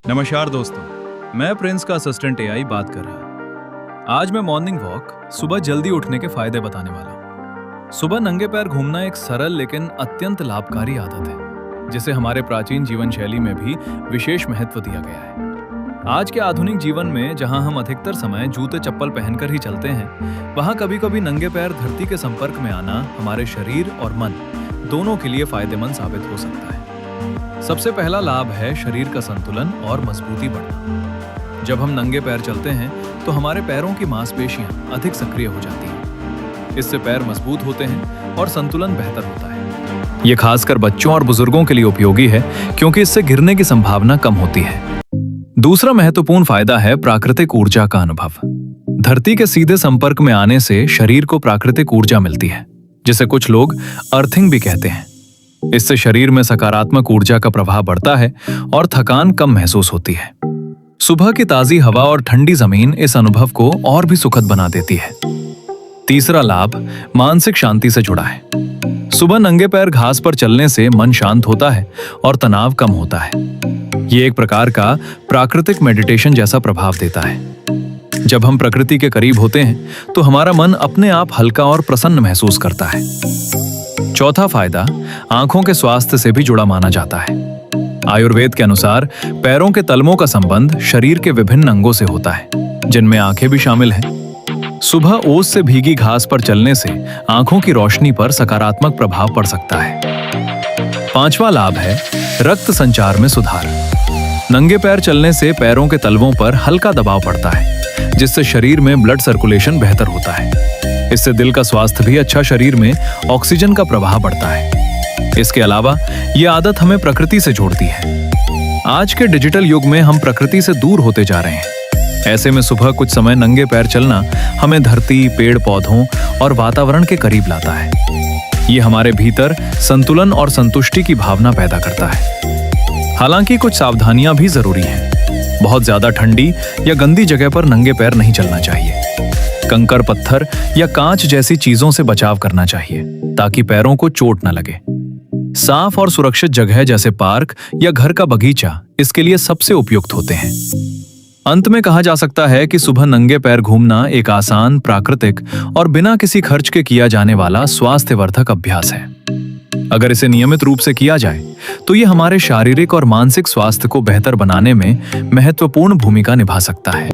नमस्कार दोस्तों, मैं प्रिंस का असिस्टेंट एआई बात कर रहा। आज मैं मॉर्निंग वॉक सुबह जल्दी उठने के फायदे बताने वाला हूँ। सुबह नंगे पैर घूमना एक सरल लेकिन अत्यंत लाभकारी आदत है, जिसे हमारे प्राचीन जीवन शैली में भी विशेष महत्व दिया गया है। आज के आधुनिक जीवन में जहाँ हम अधिकतर समय जूते चप्पल पहनकर ही चलते हैं, वहाँ कभी कभी नंगे पैर धरती के संपर्क में आना हमारे शरीर और मन दोनों के लिए फायदेमंद साबित हो सकता है। सबसे पहला लाभ है शरीर का संतुलन और मजबूती बढ़ना। जब हम नंगे पैर चलते हैं तो हमारे पैरों की मांसपेशियां अधिक सक्रिय हो जाती हैं। इससे पैर मजबूत होते हैं और संतुलन बेहतर होता है। ये खासकर बच्चों और बुजुर्गों के लिए उपयोगी है, क्योंकि इससे गिरने की संभावना कम होती है। दूसरा महत्वपूर्ण फायदा है प्राकृतिक ऊर्जा का अनुभव। धरती के सीधे संपर्क में आने से शरीर को प्राकृतिक ऊर्जा मिलती है, जिसे कुछ लोग अर्थिंग भी कहते हैं। इससे शरीर में सकारात्मक ऊर्जा का प्रभाव बढ़ता है और थकान कम महसूस होती है। सुबह की ताजी हवा और ठंडी जमीन इस अनुभव को और भी सुखद बना देती है। तीसरा लाभ मानसिक शांति से जुड़ा है। सुबह नंगे पैर घास पर चलने से मन शांत होता है और तनाव कम होता है। ये एक प्रकार का प्राकृतिक मेडिटेशन जैसा प्रभाव देता है। जब हम प्रकृति के करीब होते हैं तो हमारा मन अपने आप हल्का और प्रसन्न महसूस करता है। चौथा फायदा आंखों के स्वास्थ्य से भी जुड़ा माना जाता है। आयुर्वेद के अनुसार पैरों के तलवों का संबंध शरीर के विभिन्न अंगों से होता है, जिनमें आंखें भी शामिल हैं। सुबह ओस से भीगी घास पर चलने से आंखों की रोशनी पर सकारात्मक प्रभाव पड़ सकता है। पांचवा लाभ है रक्त संचार में सुधार। नंगे पैर चलने से पैरों के तलवों पर हल्का दबाव पड़ता है, जिससे शरीर में ब्लड सर्कुलेशन बेहतर होता है। इससे दिल का स्वास्थ्य भी अच्छा, शरीर में ऑक्सीजन का प्रवाह बढ़ता है। इसके अलावा ये आदत हमें प्रकृति से जोड़ती है। आज के डिजिटल युग में हम प्रकृति से दूर होते जा रहे हैं। ऐसे में सुबह कुछ समय नंगे पैर चलना हमें धरती, पेड़ पौधों और वातावरण के करीब लाता है। ये हमारे भीतर संतुलन और संतुष्टि की भावना पैदा करता है। हालांकि कुछ सावधानियां भी जरूरी हैं। बहुत ज्यादा ठंडी या गंदी जगह पर नंगे पैर नहीं चलना चाहिए। कंकर, पत्थर या कांच जैसी चीजों से बचाव करना चाहिए, ताकि पैरों को चोट न लगे। साफ और सुरक्षित जगह जैसे पार्क या घर का बगीचा इसके लिए सबसे उपयुक्त होते हैं। अंत में कहा जा सकता है कि सुबह नंगे पैर घूमना एक आसान, प्राकृतिक और बिना किसी खर्च के किया जाने वाला स्वास्थ्यवर्धक अभ्यास है। अगर इसे नियमित रूप से किया जाए तो ये हमारे शारीरिक और मानसिक स्वास्थ्य को बेहतर बनाने में महत्वपूर्ण भूमिका निभा सकता है।